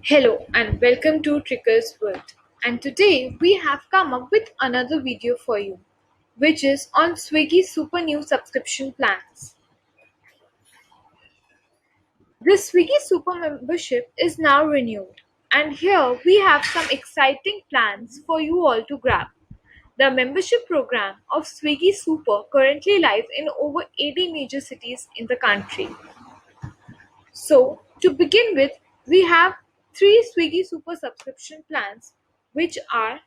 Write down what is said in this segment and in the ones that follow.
Hello and welcome to Tricker's World. And today we have come up with another video for you, which is on Swiggy Super new subscription plans. This Swiggy Super membership is now renewed, and here we have some exciting plans for you all to grab. The membership program of Swiggy Super currently live in over 80 major cities in the country. So, to begin with, we have three Swiggy Super subscription plans, which are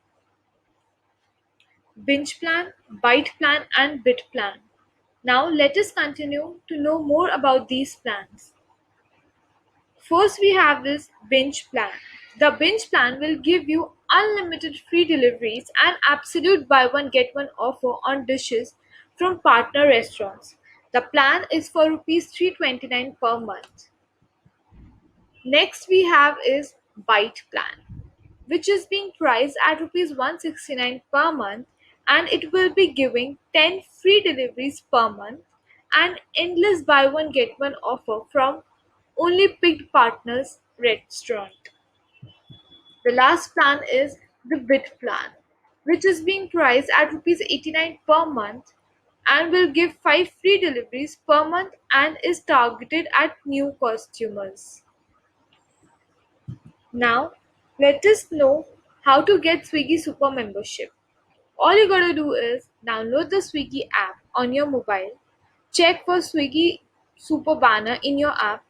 Binge Plan, Bite Plan, and Bit Plan. Now, let us continue to know more about these plans. First, we have this Binge Plan. The Binge Plan will give you unlimited free deliveries and absolute buy one get one offer on dishes from partner restaurants. The plan is for rupees 329 per month. Next we have is Byte Plan, which is being priced at rupees 169 per month, and it will be giving 10 free deliveries per month and endless buy one get one offer from only picked partners restaurant. The last plan is the Bit Plan, which is being priced at rupees 89 per month and will give 5 free deliveries per month and is targeted at new customers. Now, let us know how to get Swiggy Super membership. All you gotta do is download the Swiggy app on your mobile, check for Swiggy Super banner in your app.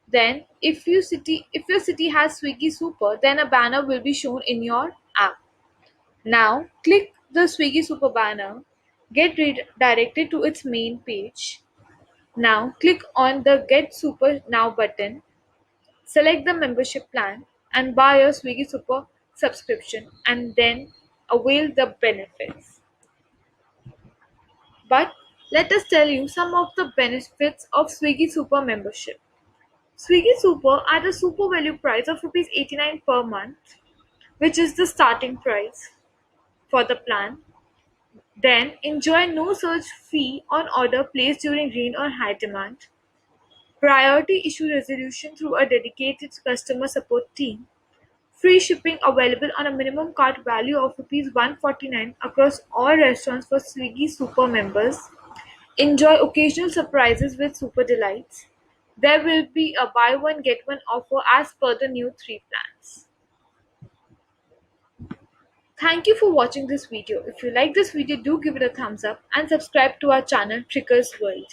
Then, if your city has Swiggy Super, then a banner will be shown in your app. Now, click the Swiggy Super banner, get redirected to its main page. Now, click on the Get Super Now button. Select the membership plan and buy your Swiggy Super subscription and then avail the benefits. But let us tell you some of the benefits of Swiggy Super membership. Swiggy Super at a super value price of rupees 89 per month, which is the starting price for the plan. Then enjoy no surge fee on order placed during rain or high demand. Priority issue resolution through a dedicated customer support team. Free shipping available on a minimum cart value of rupees 149 across all restaurants for Swiggy Super members. Enjoy occasional surprises with Super Delights. There will be a buy one get one offer as per the new 3 plans. Thank you for watching this video. If you like this video, do give it a thumbs up and subscribe to our channel Tricker's World.